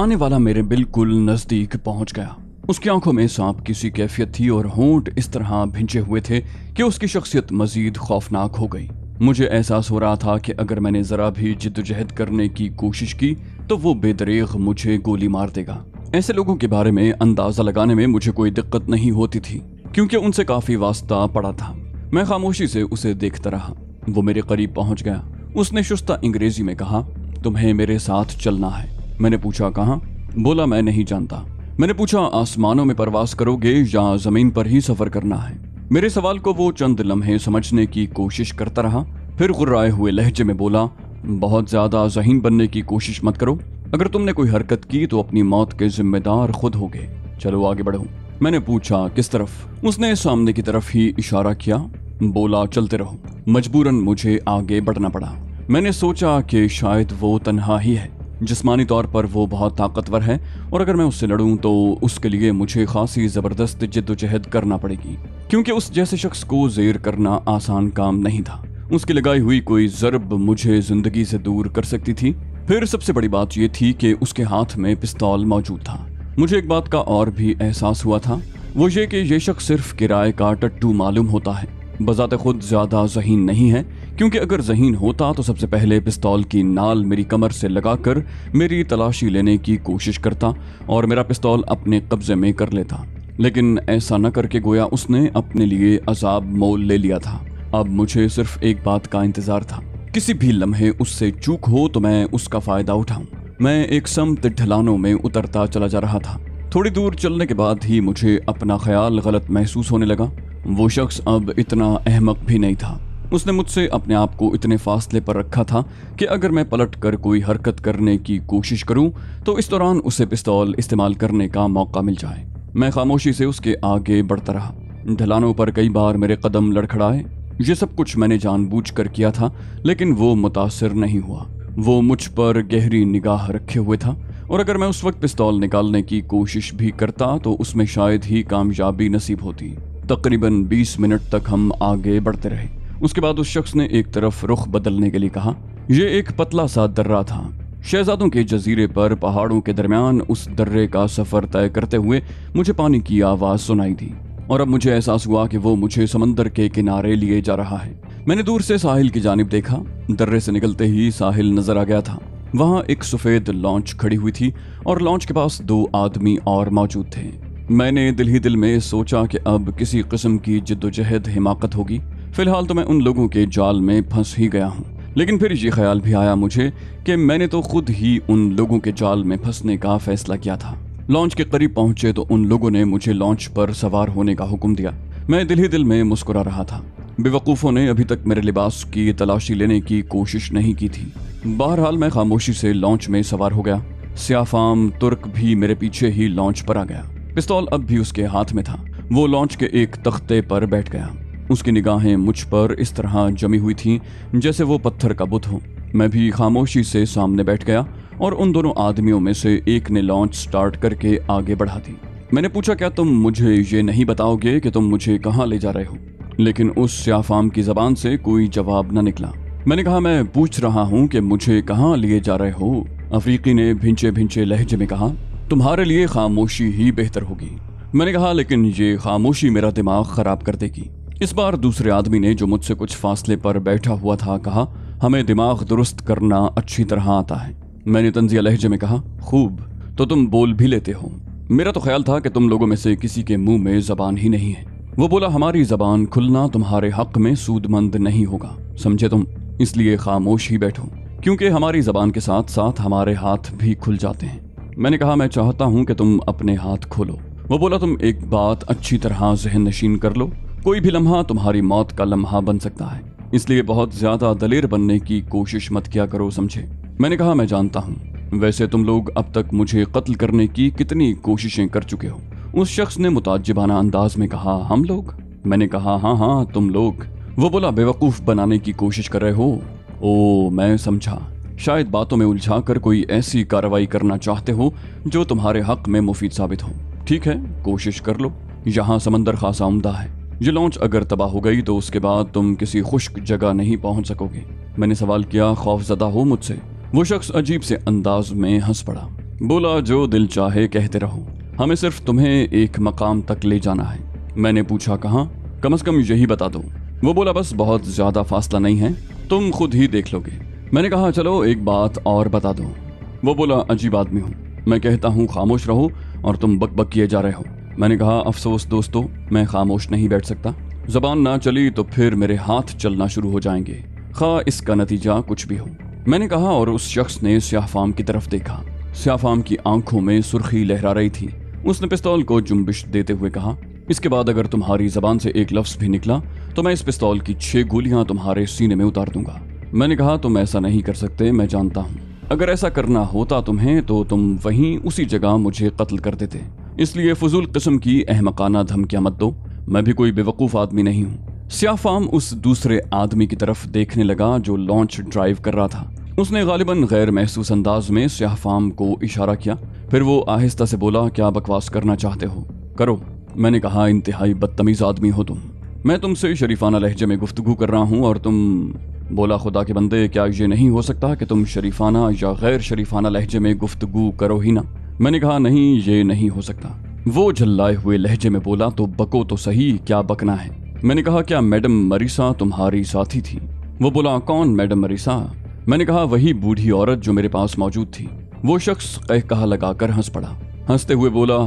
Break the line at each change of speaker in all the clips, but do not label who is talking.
आने वाला मेरे बिल्कुल नजदीक पहुंच गया। उसकी आंखों में सांप किसी कैफियत थी और होंठ इस तरह भिंचे हुए थे कि उसकी शख्सियत मजीद खौफनाक हो गई। मुझे एहसास हो रहा था कि अगर मैंने जरा भी जिद्दोजहद करने की कोशिश की तो वो बेदरेग मुझे गोली मार देगा। ऐसे लोगों के बारे में अंदाजा लगाने में मुझे कोई दिक्कत नहीं होती थी क्योंकि उनसे काफी वास्ता पड़ा था। मैं खामोशी से उसे देखता रहा। वो मेरे करीब पहुंच गया। उसने शुस्ता अंग्रेजी में कहा, तुम्हें मेरे साथ चलना है। मैंने पूछा, कहाँ? बोला, मैं नहीं जानता। मैंने पूछा, आसमानों में परवास करोगे या जमीन पर ही सफर करना है? मेरे सवाल को वो चंद लम्हे समझने की कोशिश करता रहा, फिर गुर्राए हुए लहजे में बोला, बहुत ज्यादा ज़हीन बनने की कोशिश मत करो। अगर तुमने कोई हरकत की तो अपनी मौत के जिम्मेदार खुद होगे। चलो आगे बढ़ो। मैंने पूछा, किस तरफ? उसने सामने की तरफ ही इशारा किया। बोला, चलते रहो। मजबूरन मुझे आगे बढ़ना पड़ा। मैंने सोचा कि शायद वो तन्हा ही है। जिस्मानी तौर पर वो बहुत ताकतवर है और अगर मैं उससे लड़ूं तो उसके लिए मुझे खासी ज़बरदस्त जिद्दोजहद करना पड़ेगी, क्योंकि उस जैसे शख्स को ज़ेर करना आसान काम नहीं था। उसकी लगाई हुई कोई ज़रब मुझे ज़िंदगी से दूर कर सकती थी। फिर सबसे बड़ी बात यह थी कि उसके हाथ में पिस्तौल मौजूद था। मुझे एक बात का और भी एहसास हुआ था, वो ये कि यह शख्स सिर्फ किराए का टट्टू मालूम होता है, बजाते खुद ज्यादा ज़हीन नहीं है, क्योंकि अगर ज़हीन होता तो सबसे पहले पिस्तौल की नाल मेरी कमर से लगाकर मेरी तलाशी लेने की कोशिश करता और मेरा पिस्तौल अपने कब्जे में कर लेता। लेकिन ऐसा न करके गोया उसने अपने लिए अजाब मोल ले लिया था। अब मुझे सिर्फ एक बात का इंतजार था, किसी भी लम्हे उससे चूक हो तो मैं उसका फायदा उठाऊं। मैं एक समत ढलानों में उतरता चला जा रहा था। थोड़ी दूर चलने के बाद ही मुझे अपना ख्याल गलत महसूस होने लगा। वो शख्स अब इतना अहमक भी नहीं था। उसने मुझसे अपने आप को इतने फासले पर रखा था कि अगर मैं पलट कर कोई हरकत करने की कोशिश करूं तो इस दौरान उसे पिस्तौल इस्तेमाल करने का मौका मिल जाए। मैं खामोशी से उसके आगे बढ़ता रहा। ढलानों पर कई बार मेरे कदम लड़खड़ाए। ये सब कुछ मैंने जानबूझकर किया था, लेकिन वो मुतासिर नहीं हुआ। वो मुझ पर गहरी निगाह रखे हुए था और अगर मैं उस वक्त पिस्तौल निकालने की कोशिश भी करता तो उसमें शायद ही कामयाबी नसीब होती। तकरीबन 20 मिनट तक हम आगे बढ़ते रहे। उसके बाद उस शख्स ने एक तरफ रुख बदलने के लिए कहा। यह एक पतला सा दर्रा था। शहजादों के जजीरे पर पहाड़ों के दरमियान उस दर्रे का सफर तय करते हुए मुझे पानी की आवाज सुनाई दी और अब मुझे एहसास हुआ कि वो मुझे समंदर के किनारे लिए जा रहा है। मैंने दूर से साहिल की जानिब देखा। दर्रे से निकलते ही साहिल नजर आ गया था। वहां एक सफेद लॉन्च खड़ी हुई थी और लॉन्च के पास 2 आदमी और मौजूद थे। मैंने दिल ही दिल में सोचा कि अब किसी किस्म की जिद्दोजहद हिमाकत होगी। फिलहाल तो मैं उन लोगों के जाल में फंस ही गया हूँ। लेकिन फिर ये ख्याल भी आया मुझे कि मैंने तो खुद ही उन लोगों के जाल में फंसने का फैसला किया था। लॉन्च के करीब पहुंचे तो उन लोगों ने मुझे लॉन्च पर सवार होने का हुक्म दिया। मैं दिल ही दिल में मुस्कुरा रहा था। बेवकूफ़ों ने अभी तक मेरे लिबास की तलाशी लेने की कोशिश नहीं की थी। बहरहाल मैं खामोशी से लॉन्च में सवार हो गया। स्याफाम तुर्क भी मेरे पीछे ही लॉन्च पर आ गया। पिस्तौल अब भी उसके हाथ में था। वो लॉन्च के एक तख्ते पर बैठ गया। उसकी निगाहें मुझ पर इस तरह जमी हुई थीं जैसे वो पत्थर का बुत हो। मैं भी खामोशी से सामने बैठ गया और उन दोनों आदमियों में से एक ने लॉन्च स्टार्ट करके आगे बढ़ा दी। मैंने पूछा, क्या तुम मुझे ये नहीं बताओगे कि तुम मुझे कहाँ ले जा रहे हो? लेकिन उस स्याफाम की जबान से कोई जवाब न निकला। मैंने कहा, मैं पूछ रहा हूँ कि मुझे कहाँ लिए जा रहे हो? अफ्रीकी ने भिंचे भिंचे लहजे में कहा, तुम्हारे लिए खामोशी ही बेहतर होगी। मैंने कहा, लेकिन ये खामोशी मेरा दिमाग खराब कर देगी। इस बार दूसरे आदमी ने, जो मुझसे कुछ फासले पर बैठा हुआ था, कहा, हमें दिमाग दुरुस्त करना अच्छी तरह आता है। मैंने तंजिया लहजे में कहा, खूब, तो तुम बोल भी लेते हो। मेरा तो ख्याल था कि तुम लोगों में से किसी के मुंह में जबान ही नहीं है। वो बोला, हमारी जबान खुलना तुम्हारे हक में सूदमंद नहीं होगा, समझे तुम? इसलिए खामोश ही बैठो, क्योंकि हमारी जबान के साथ साथ हमारे हाथ भी खुल जाते हैं। मैंने कहा, मैं चाहता हूं कि तुम अपने हाथ खोलो। वो बोला, तुम एक बात अच्छी तरह ज़हन नशीन कर लो, कोई भी लम्हा तुम्हारी मौत का लम्हा बन सकता है, इसलिए बहुत ज्यादा दलेर बनने की कोशिश मत किया करो, समझे? मैंने कहा, मैं जानता हूँ। वैसे तुम लोग अब तक मुझे कत्ल करने की कितनी कोशिशें कर चुके हो? उस शख्स ने मुताज्जिबाना अंदाज में कहा, हम लोग? मैंने कहा, हाँ तुम लोग। वो बोला, बेवकूफ बनाने की कोशिश कर रहे हो? ओ, मैं समझा, शायद बातों में उलझा कर कोई ऐसी कार्रवाई करना चाहते हो जो तुम्हारे हक में मुफीद साबित हो। ठीक है, कोशिश कर लो। यहाँ समंदर खासा उम्दा है। ये लॉन्च अगर तबाह हो गई तो उसके बाद तुम किसी खुश्क जगह नहीं पहुंच सकोगे। मैंने सवाल किया, खौफजदा हो मुझसे? वो शख्स अजीब से अंदाज में हंस पड़ा। बोला जो दिल चाहे कहते रहो, हमें सिर्फ तुम्हें एक मकाम तक ले जाना है। मैंने पूछा कहाँ? कम से कम यही बता दो। वो बोला बस बहुत ज्यादा फासला नहीं है, तुम खुद ही देख लोगे। मैंने कहा चलो एक बात और बता दो। वो बोला अजीब आदमी हो, मैं कहता हूँ खामोश रहो और तुम बकबक किए जा रहे हो। मैंने कहा अफसोस दोस्तों, मैं खामोश नहीं बैठ सकता। जबान ना चली तो फिर मेरे हाथ चलना शुरू हो जाएंगे, खा इसका नतीजा कुछ भी हो। मैंने कहा और उस शख्स ने स्याफाम की तरफ देखा। स्याफाम की आंखों में सुर्खी लहरा रही थी। उसने पिस्तौल को जुम्बिश देते हुए कहा, इसके बाद अगर तुम्हारी जबान से एक लफ्ज भी निकला तो मैं इस पिस्तौल की 6 गोलियां तुम्हारे सीने में उतार दूंगा। मैंने कहा तुम ऐसा नहीं कर सकते, मैं जानता हूँ। अगर ऐसा करना होता तुम्हें तो तुम वहीं उसी जगह मुझे कत्ल कर देते, इसलिए फजूल किस्म की अहमकाना धमकियां मत दो, मैं भी कोई बेवकूफ आदमी नहीं हूँ। स्याफाम उस दूसरे आदमी की तरफ देखने लगा जो लॉन्च ड्राइव कर रहा था। उसने गालिबन गैर महसूस अंदाज में स्याफाम को इशारा किया, फिर वो आहिस्ता से बोला क्या बकवास करना चाहते हो, करो। मैंने कहा इंतहाई बदतमीज आदमी हो तुम, मैं तुमसे शरीफाना लहजे में गुफ्तगू कर रहा हूँ और तुम। बोला खुदा के बंदे, क्या ये नहीं हो सकता कि तुम शरीफाना या गैर शरीफाना लहजे में गुफ्तगू करो ही ना? मैंने कहा नहीं, ये नहीं हो सकता। वो झल्लाए हुए लहजे में बोला तो बको तो सही, क्या बकना है? मैंने कहा क्या मैडम मरीसा तुम्हारी साथी थी? वो बोला कौन मैडम मरीसा? मैंने कहा वही बूढ़ी औरत जो मेरे पास मौजूद थी। वो शख्स कहकहा लगाकर हंस पड़ा। हंसते हुए बोला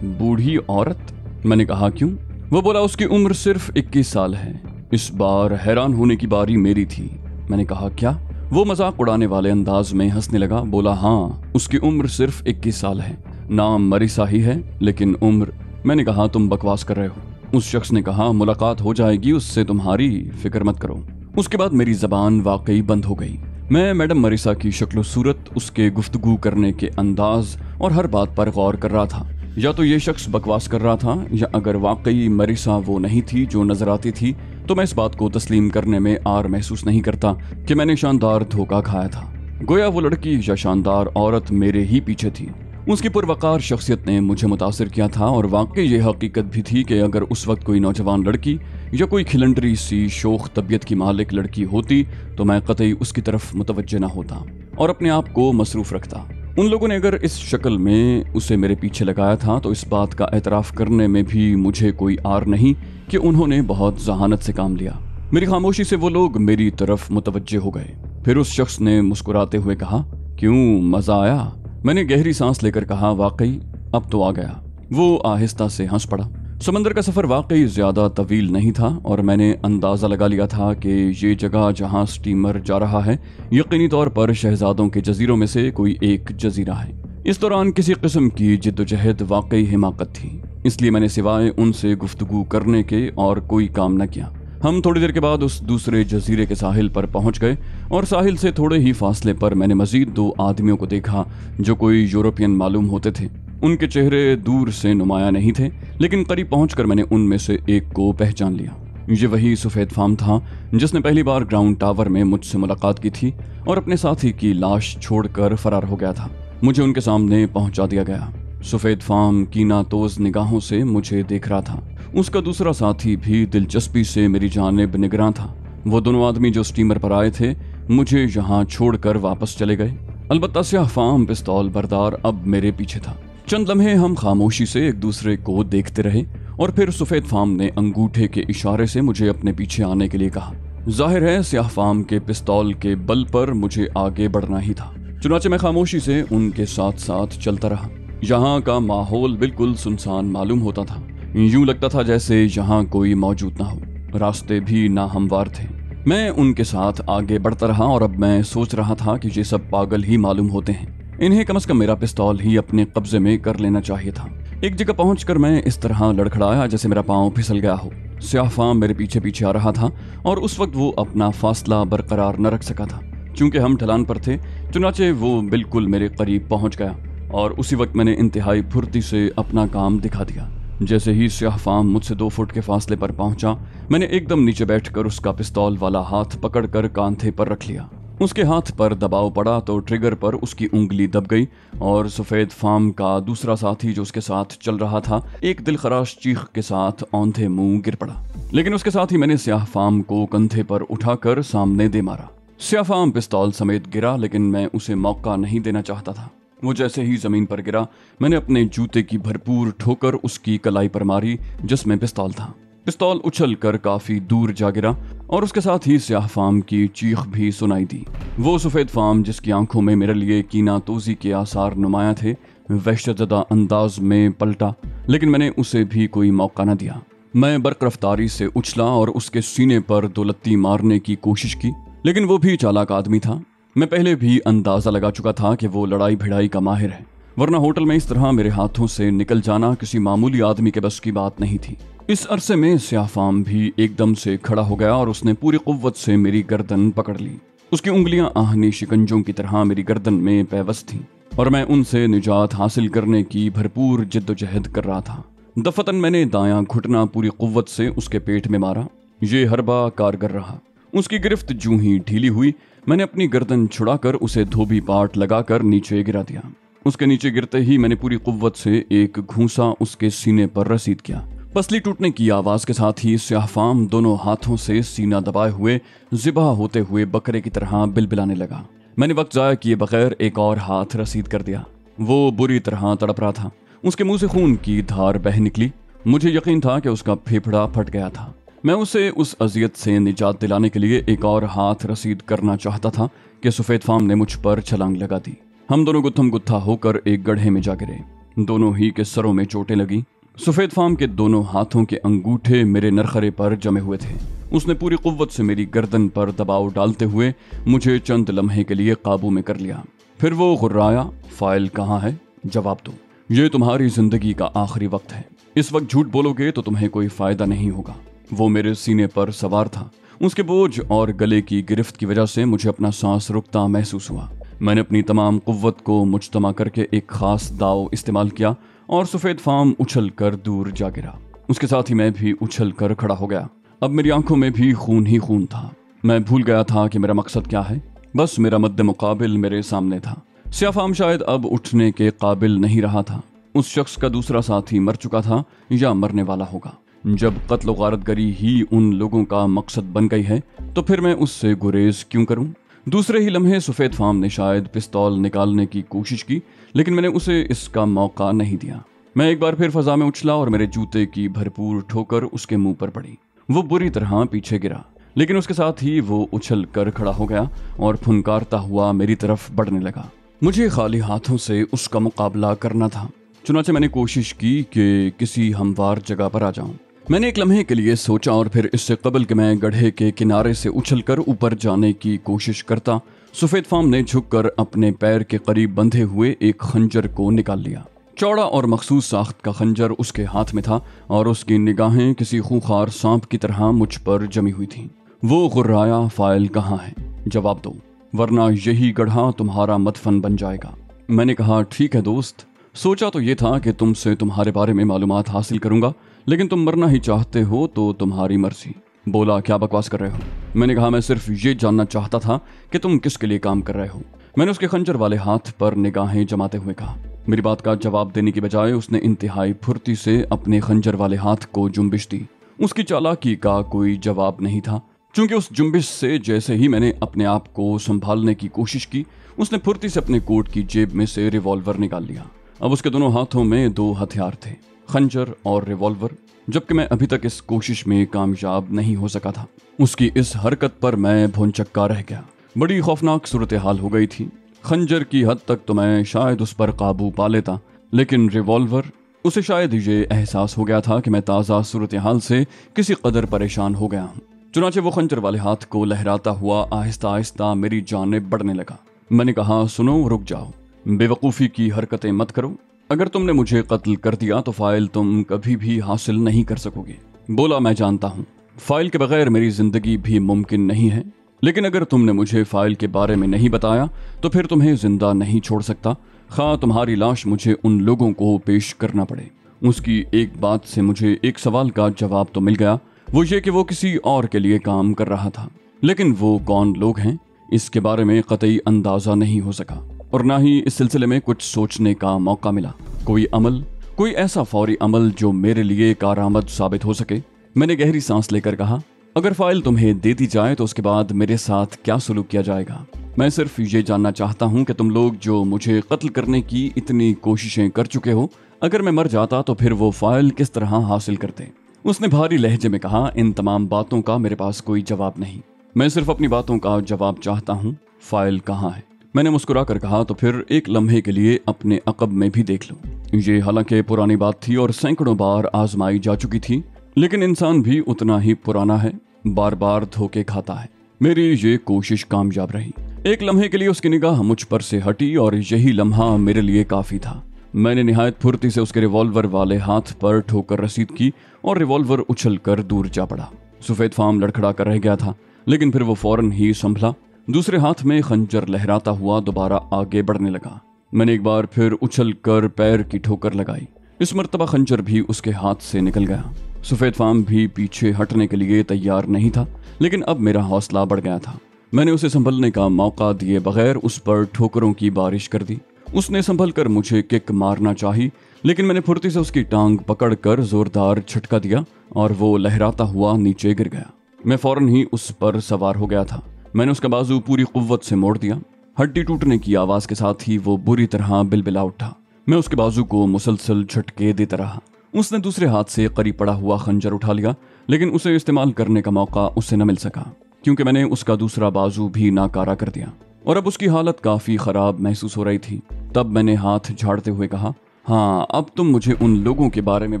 बूढ़ी औरत? मैंने कहा क्यों? वो बोला उसकी उम्र सिर्फ 21 साल है। इस बार हैरान होने की बारी मेरी थी। मैंने कहा क्या? वो मजाक उड़ाने वाले अंदाज में हंसने लगा। बोला हाँ, उसकी उम्र सिर्फ 21 साल है, नाम मरीसा ही है, लेकिन उम्र। मैंने कहा तुम बकवास कर रहे हो। उस शख्स ने कहा मुलाकात हो जाएगी उससे, तुम्हारी फिक्र मत करो। उसके बाद मेरी जबान वाकई बंद हो गई। मैं मैडम मरीसा की शक्ल सूरत, उसके गुफ्तगू करने के अंदाज और हर बात पर गौर कर रहा था। या तो ये शख्स बकवास कर रहा था, या अगर वाकई मरीसा वो नहीं थी जो नजर आती थी तो मैं इस बात को तस्लीम करने में आर महसूस नहीं करता कि मैंने शानदार धोखा खाया था। गोया वो लड़की या शानदार औरत मेरे ही पीछे थी। उसकी पुरवकार शख्सियत ने मुझे मुतासिर किया था और वाकई ये हकीकत भी थी कि अगर उस वक्त कोई नौजवान लड़की या कोई खिलंडरी सी शोख तबीयत की मालिक लड़की होती तो मैं कतई उसकी तरफ मुतवज्जे न होता और अपने आप को मसरूफ रखता। उन लोगों ने अगर इस शक्ल में उसे मेरे पीछे लगाया था तो इस बात का एतराफ़ करने में भी मुझे कोई आर नहीं कि उन्होंने बहुत जहानत से काम लिया। मेरी खामोशी से वो लोग मेरी तरफ मुतवज्जे हो गए। फिर उस शख्स ने मुस्कुराते हुए कहा क्यों, मजा आया? मैंने गहरी सांस लेकर कहा वाकई, अब तो आ गया। वो आहिस्ता से हंस पड़ा। समंदर का सफर वाकई ज्यादा तवील नहीं था और मैंने अंदाजा लगा लिया था कि ये जगह जहां स्टीमर जा रहा है यकीनी तौर पर शहजादों के जजीरों में से कोई एक जजीरा है। इस दौरान किसी किस्म की जिद्दोजहद वाकई हिमाकत थी, इसलिए मैंने सिवाय उनसे गुफ्तगू करने के और कोई काम न किया। हम थोड़ी देर के बाद उस दूसरे जजीरे के साहिल पर पहुंच गए और साहिल से थोड़े ही फासले पर मैंने मजीद 2 आदमियों को देखा जो कोई यूरोपियन मालूम होते थे। उनके चेहरे दूर से नुमाया नहीं थे, लेकिन करीब पहुंचकर मैंने उनमें से एक को पहचान लिया। ये वही सफेद फार्म था जिसने पहली बार ग्राउंड टावर में मुझसे मुलाकात की थी और अपने साथी की लाश छोड़कर फरार हो गया था। मुझे उनके सामने पहुंचा दिया गया। सफेद फार्म कीनातोज निगाहों से मुझे देख रहा था। उसका दूसरा साथी भी दिलचस्पी से मेरी जानिब निगरान था। वो दोनों आदमी जो स्टीमर पर आए थे मुझे यहाँ छोड़कर वापस चले गए। अलबत्ता स्याह फार्म पिस्तौल बरदार अब मेरे पीछे था। चंद लम्हे हम खामोशी से एक दूसरे को देखते रहे और फिर सफेद फार्म ने अंगूठे के इशारे से मुझे अपने पीछे आने के लिए कहा। जाहिर है स्याह फार्म के पिस्तौल के बल पर मुझे आगे बढ़ना ही था। चुनाचे मैं खामोशी से उनके साथ साथ चलता रहा। यहाँ का माहौल बिल्कुल सुनसान मालूम होता था। यूं लगता था जैसे यहाँ कोई मौजूद ना हो। रास्ते भी नाहमवार थे। मैं उनके साथ आगे बढ़ता रहा और अब मैं सोच रहा था कि ये सब पागल ही मालूम होते हैं। इन्हें कम से कम मेरा पिस्तौल ही अपने कब्जे में कर लेना चाहिए था। एक जगह पहुंचकर मैं इस तरह लड़खड़ाया जैसे मेरा पांव फिसल गया हो। स्याह फार्म मेरे पीछे पीछे आ रहा था और उस वक्त वो अपना फासला बरकरार न रख सका था। चूंकि हम ढलान पर थे, चुनाचे वो बिल्कुल मेरे करीब पहुंच गया और उसी वक्त मैंने इंतहाई फुर्ती से अपना काम दिखा दिया। जैसे ही स्याह फार्म मुझसे 2 फुट के फासले पर पहुंचा, मैंने एकदम नीचे बैठकर उसका पिस्तौल वाला हाथ पकड़कर कांधे पर रख लिया। उसके हाथ पर दबाव पड़ा तो ट्रिगर पर उसकी उंगली दब गई और सफेद फार्म का दूसरा साथी जो उसके साथ चल रहा था एक दिलखराश चीख के साथ औंधे मुंह गिर पड़ा। लेकिन उसके साथ ही मैंने स्याह फार्म को कंधे पर उठाकर सामने दे मारा। स्याह फार्म पिस्तौल समेत गिरा, लेकिन मैं उसे मौका नहीं देना चाहता था। वो जैसे ही जमीन पर गिरा, मैंने अपने जूते की भरपूर ठोकर उसकी कलाई पर मारी जिसमें पिस्तौल था। पिस्तौल उछल कर काफी दूर जा गिरा और उसके साथ ही स्याह फाम की चीख भी सुनाई दी। वो सफेद फाम जिसकी आंखों में मेरे लिए कीना तोजी के आसार नुमाया थे, वहशतज़दा अंदाज में पलटा, लेकिन मैंने उसे भी कोई मौका न दिया। मैं बर्क रफ्तारी से उछला और उसके सीने पर दो लत्ती मारने की कोशिश की, लेकिन वो भी चालाक आदमी था। मैं पहले भी अंदाजा लगा चुका था कि वो लड़ाई भिड़ाई का माहिर है, वरना होटल में इस तरह मेरे हाथों से निकल जाना किसी मामूली आदमी के बस की बात नहीं थी। इस अरसे में स्याह फाम भी एकदम से खड़ा हो गया और उसने पूरी कुव्वत से मेरी गर्दन पकड़ ली। उसकी उंगलियां आहनी शिकंजों की तरह मेरी गर्दन में पैवस्त थीं और मैं उनसे निजात हासिल करने की भरपूर जिद्दोजहद कर रहा था। दफतन मैंने दायां घुटना पूरी कुव्वत से उसके पेट में मारा। ये हरबा कारगर रहा। उसकी गिरफ्त जूं ही ढीली हुई, मैंने अपनी गर्दन छुड़ाकर उसे धोबी पाट लगाकर नीचे गिरा दिया। उसके नीचे गिरते ही मैंने पूरी कुव्वत से एक घूंसा उसके सीने पर रसीद किया। पसली टूटने की आवाज के साथ ही स्याह फाम दोनों हाथों से सीना दबाए हुए ज़िबा होते हुए बकरे की तरह बिलबिलाने लगा। मैंने वक्त जाया किए बगैर एक और हाथ रसीद कर दिया। वो बुरी तरह तड़प रहा था। उसके मुंह से खून की धार बह निकली। मुझे यकीन था कि उसका फेफड़ा फट गया था। मैं उसे उस अजियत से निजात दिलाने के लिए एक और हाथ रसीद करना चाहता था कि सफेद फाम ने मुझ पर छलांग लगा दी। हम दोनों गुत्थम गुत्था होकर एक गड्ढे में जा गिरे। दोनों ही के सरों में चोटें लगी। सफेद फाम के दोनों हाथों के अंगूठे मेरे नरखरे पर जमे हुए थे। उसने पूरी कुव्वत से मेरी गर्दन पर दबाव डालते हुए मुझे चंद लम्हे के लिए काबू में कर लिया। फिर वो गुर्राया, फाइल कहाँ है? जवाब दो। ये तुम्हारी जिंदगी का आखिरी वक्त है। इस वक्त झूठ बोलोगे तो तुम्हें कोई फायदा नहीं होगा। वो मेरे सीने पर सवार था। उसके बोझ और गले की गिरफ्त की वजह से मुझे अपना सांस रुकता महसूस हुआ। मैंने अपनी तमाम कुव्वत को मुज्तमा करके एक खास दाव इस्तेमाल किया और सफेद फाम उछल कर दूर जा गिरा। उसके साथ ही मैं भी उछल कर खड़ा हो गया। अब मेरी आंखों में भी खून ही खून था। मैं भूल गया था कि मेरा मकसद क्या है। बस मेरा मद्दे मुकाबिल मेरे सामने था। स्याह फाम शायद अब उठने के काबिल नहीं रहा था। उस शख्स का दूसरा साथी मर चुका था या मरने वाला होगा। जब कत्ल गारतगरी ही उन लोगों का मकसद बन गई है तो फिर मैं उससे गुरेज क्यों करूं? दूसरे ही लम्हे सफेद फाम ने शायद पिस्तौल निकालने की कोशिश की, लेकिन मैंने उसे इसका मौका नहीं दिया। मैं एक बार फिर फजा में उछला और मेरे जूते की भरपूर ठोकर उसके मुंह पर पड़ी। वो बुरी तरह पीछे गिरा, लेकिन उसके साथ ही वो उछल कर खड़ा हो गया और फुनकारता हुआ मेरी तरफ बढ़ने लगा। मुझे खाली हाथों से उसका मुकाबला करना था। चुनाचे मैंने कोशिश की कि किसी हमवार जगह पर आ जाऊं। मैंने एक लम्हे के लिए सोचा और फिर इससे कबल कि मैं गड्ढे के किनारे से उछलकर ऊपर जाने की कोशिश करता, सफेद फाम ने झुककर अपने पैर के करीब बंधे हुए एक खंजर को निकाल लिया। चौड़ा और मखसूस साख्त का खंजर उसके हाथ में था और उसकी निगाहें किसी खूंखार सांप की तरह मुझ पर जमी हुई थीं। वो गुर्राया, फाइल कहाँ है? जवाब दो, वरना यही गड्ढा तुम्हारा मदफन बन जाएगा। मैंने कहा, ठीक है दोस्त, सोचा तो ये था कि तुमसे तुम्हारे बारे में मालूमात हासिल करूंगा, लेकिन तुम मरना ही चाहते हो तो तुम्हारी मर्जी। बोला, क्या बकवास कर रहे हो? मैंने कहा, मैं सिर्फ ये जानना चाहता था कि तुम किसके लिए काम कर रहे हो। मैंने उसके खंजर वाले हाथ पर निगाहें जमाते हुए कहा। मेरी बात का जवाब देने की बजाय उसने इंतहाई फुर्ती से अपने खंजर वाले हाथ को जुम्बिश दी। उसकी चालाकी का कोई जवाब नहीं था, क्योंकि उस जुम्बिश से जैसे ही मैंने अपने आप को संभालने की कोशिश की, उसने फुर्ती से अपने कोट की जेब में से रिवॉल्वर निकाल लिया। अब उसके दोनों हाथों में दो हथियार थे, खंजर और रिवॉल्वर, जबकि मैं अभी तक इस कोशिश में कामयाब नहीं हो सका था। उसकी इस हरकत पर मैं भौंचक्का रह गया। बड़ी खौफनाक सूरत हाल हो गई थी। खंजर की हद तक तो मैं शायद उस पर काबू पा लेता, लेकिन रिवॉल्वर, उसे शायद ये एहसास हो गया था कि मैं ताज़ा सूरत हाल से किसी कदर परेशान हो गया हूँ। चुनाचे वो खंजर वाले हाथ को लहराता हुआ आहिस्ता आहिस्ता मेरी जानिब बढ़ने लगा। मैंने कहा, सुनो, रुक जाओ, बेवकूफ़ी की हरकतें मत करो। अगर तुमने मुझे कत्ल कर दिया तो फाइल तुम कभी भी हासिल नहीं कर सकोगे। बोला, मैं जानता हूँ, फाइल के बगैर मेरी जिंदगी भी मुमकिन नहीं है, लेकिन अगर तुमने मुझे फाइल के बारे में नहीं बताया तो फिर तुम्हें जिंदा नहीं छोड़ सकता, खा तुम्हारी लाश मुझे उन लोगों को पेश करना पड़े। उसकी एक बात से मुझे एक सवाल का जवाब तो मिल गया, वो ये कि वो किसी और के लिए काम कर रहा था, लेकिन वो कौन लोग हैं इसके बारे में कतई अंदाजा नहीं हो सका, और ना ही इस सिलसिले में कुछ सोचने का मौका मिला। कोई अमल, कोई ऐसा फौरी अमल जो मेरे लिए कारआमद साबित हो सके। मैंने गहरी सांस लेकर कहा, अगर फाइल तुम्हें दे दी जाए तो उसके बाद मेरे साथ क्या सलूक किया जाएगा? मैं सिर्फ ये जानना चाहता हूँ कि तुम लोग जो मुझे कत्ल करने की इतनी कोशिशें कर चुके हो, अगर मैं मर जाता तो फिर वो फाइल किस तरह हासिल करते। उसने भारी लहजे में कहा, इन तमाम बातों का मेरे पास कोई जवाब नहीं, मैं सिर्फ अपनी बातों का जवाब चाहता हूँ। फाइल कहाँ है? मैंने मुस्कुरा कर कहा, तो फिर एक लम्हे के लिए अपने अकब में भी देख लो। ये हालांकि पुरानी बात थी और सैकड़ों बार आजमाई जा चुकी थी, लेकिन इंसान भी उतना ही पुराना है, बार बार धोखे खाता है। मेरी ये कोशिश कामयाब रही। एक लम्हे के लिए उसकी निगाह मुझ पर से हटी और यही लम्हा मेरे लिए काफी था। मैंने निहायत फुर्ती से उसके रिवॉल्वर वाले हाथ पर ठोकर रसीद की और रिवॉल्वर उछल कर दूर जा पड़ा। सफेद फार्म लड़खड़ा कर रह गया था, लेकिन फिर वो फौरन ही संभला। दूसरे हाथ में खंजर लहराता हुआ दोबारा आगे बढ़ने लगा। मैंने एक बार फिर उछल कर पैर की ठोकर लगाई। इस मर्तबा खंजर भी उसके हाथ से निकल गया। सफेद फार्म भी पीछे हटने के लिए तैयार नहीं था, लेकिन अब मेरा हौसला बढ़ गया था। मैंने उसे संभलने का मौका दिए बगैर उस पर ठोकरों की बारिश कर दी। उसने संभल कर मुझे किक मारना चाही, लेकिन मैंने फुर्ती से उसकी टांग पकड़कर जोरदार झटका दिया और वो लहराता हुआ नीचे गिर गया। मैं फौरन ही उस पर सवार हो गया था। मैंने उसका बाजू पूरी कुव्वत से मोड़ दिया। हड्डी टूटने की आवाज के साथ ही वो बुरी तरह बिलबिला उठा। मैं उसके बाजू को मुसलसल झटके देता रहा। उसने दूसरे हाथ से करीब पड़ा हुआ खंजर उठा लिया, लेकिन उसे इस्तेमाल करने का मौका उससे न मिल सका, क्योंकि मैंने उसका दूसरा बाजू भी नाकारा कर दिया और अब उसकी हालत काफी खराब महसूस हो रही थी। तब मैंने हाथ झाड़ते हुए कहा, हाँ, अब तुम मुझे उन लोगों के बारे में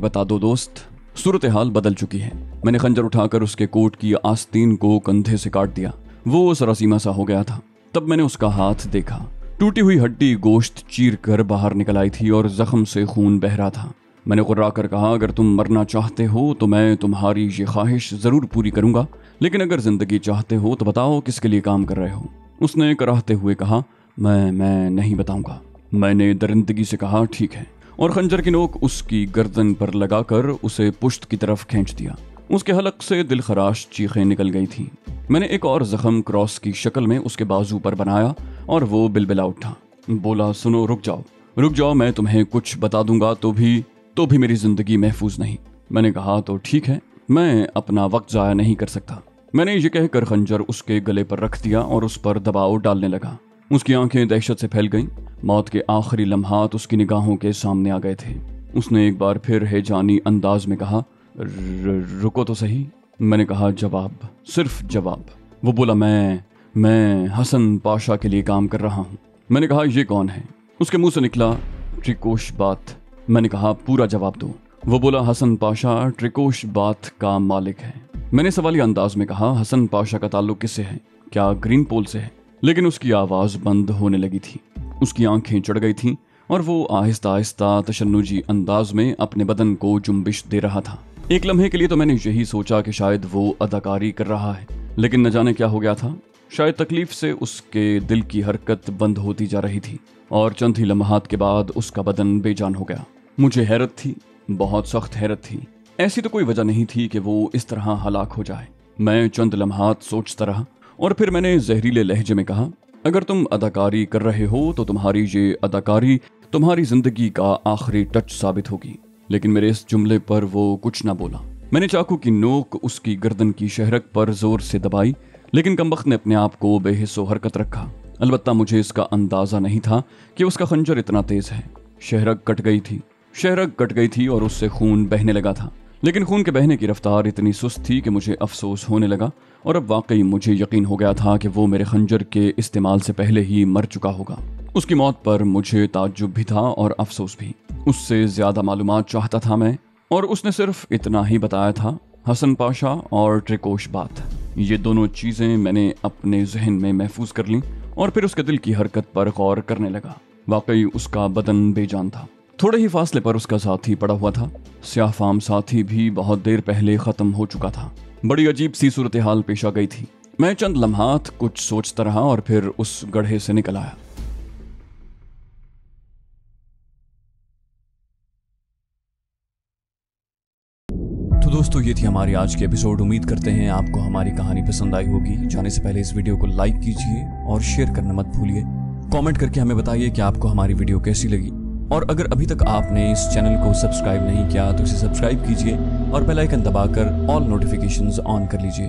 बता दो दोस्त। सूरत हाल बदल चुकी है। मैंने खंजर उठाकर उसके कोट की आस्तीन को कंधे से काट दिया। वो सरासीमा सा हो गया था। तब मैंने उसका हाथ देखा। टूटी हुई हड्डी गोश्त चीर कर बाहर निकल आई थी और जख्म से खून बह रहा था। मैंने गुर्रा कर कहा, अगर तुम मरना चाहते हो तो मैं तुम्हारी ये ख्वाहिश जरूर पूरी करूंगा, लेकिन अगर जिंदगी चाहते हो तो बताओ किसके लिए काम कर रहे हो। उसने कराहते हुए कहा, मैं नहीं बताऊंगा। मैंने दरिंदगी से कहा, ठीक है, और खंजर की नोक उसकी गर्दन पर लगाकर उसे पुश्त की तरफ खींच दिया। उसके हलक से दिलखराश चीखें निकल गई थी। मैंने एक और जख्म क्रॉस की शक्ल में उसके बाजू पर बनाया और वो बिलबिला उठा। बोला, सुनो, रुक जाओ, मैं तुम्हें कुछ बता दूंगा तो भी मेरी जिंदगी महफूज नहीं। मैंने कहा, तो ठीक है, मैं अपना वक्त जाया नहीं कर सकता। मैंने ये कहकर खंजर उसके गले पर रख दिया और उस पर दबाव डालने लगा। उसकी आंखें दहशत से फैल गईं। मौत के आखिरी लम्हात उसकी निगाहों के सामने आ गए थे। उसने एक बार फिर हैजानी अंदाज में कहा, रुको तो सही। मैंने कहा, जवाब, सिर्फ जवाब। वो बोला, मैं हसन पाशा के लिए काम कर रहा हूँ। मैंने कहा, ये कौन है? उसके मुंह से निकला, ट्रिकोश बात। मैंने कहा, पूरा जवाब दो। वो बोला, हसन पाशा ट्रिकोश बात का मालिक है। मैंने सवालिया अंदाज में कहा, हसन पाशा का ताल्लुक किससे है? क्या ग्रीन पोल से है? लेकिन उसकी आवाज बंद होने लगी थी। उसकी आंखें चढ़ गई थीं और वो आहिस्ता आहिस्ता तशन्नुजी अंदाज में अपने बदन को जुम्बिश दे रहा था। एक लम्हे के लिए तो मैंने यही सोचा कि शायद वो अदाकारी कर रहा है, लेकिन न जाने क्या हो गया था। शायद तकलीफ से उसके दिल की हरकत बंद होती जा रही थी और चंद ही लम्हात के बाद उसका बदन बेजान हो गया। मुझे हैरत थी, बहुत सख्त हैरत थी। ऐसी तो कोई वजह नहीं थी कि वो इस तरह हलाक हो जाए। मैं चंद लम्हात सोचता रहा और फिर मैंने जहरीले लहजे में कहा, अगर तुम अदाकारी कर रहे हो तो तुम्हारी ये अदाकारी तुम्हारी जिंदगी का आखिरी टच साबित होगी। लेकिन मेरे इस जुमले पर वो कुछ ना बोला। मैंने चाकू की नोक उसकी गर्दन की शहरक पर जोर से दबाई, लेकिन कमबख्त ने अपने आप को बेहिस्सो हरकत रखा। अलबत्ता मुझे इसका अंदाजा नहीं था कि उसका खंजर इतना तेज है। शहरक कट गई थी और उससे खून बहने लगा था, लेकिन खून के बहने की रफ्तार इतनी सुस्त थी कि मुझे अफसोस होने लगा और अब वाकई मुझे यकीन हो गया था कि वो मेरे खंजर के इस्तेमाल से पहले ही मर चुका होगा। उसकी मौत पर मुझे ताज्जुब भी था और अफसोस भी। उससे ज्यादा मालूमात चाहता था मैं, और उसने सिर्फ इतना ही बताया था, हसन पाशा और ट्रिकोश बात। ये दोनों चीजें मैंने अपने जहन में महफूज कर लीं और फिर उसके दिल की हरकत पर गौर करने लगा। वाकई उसका बदन बेजान था। थोड़े ही फासले पर उसका साथी पड़ा हुआ था। स्याह फाम साथी भी बहुत देर पहले खत्म हो चुका था। बड़ी अजीब सी सूरत हाल पेश आ गई थी। मैं चंद लम्हात कुछ सोचता रहा और फिर उस गड्ढे से निकल आया।
तो दोस्तों, ये थी हमारी आज की एपिसोड। उम्मीद करते हैं आपको हमारी कहानी पसंद आई होगी। जाने से पहले इस वीडियो को लाइक कीजिए और शेयर करना मत भूलिए। कमेंट करके हमें बताइए कि आपको हमारी वीडियो कैसी लगी, और अगर अभी तक आपने इस चैनल को सब्सक्राइब नहीं किया तो इसे सब्सक्राइब कीजिए और बेल आइकन दबाकर ऑल नोटिफिकेशंस ऑन कर लीजिए।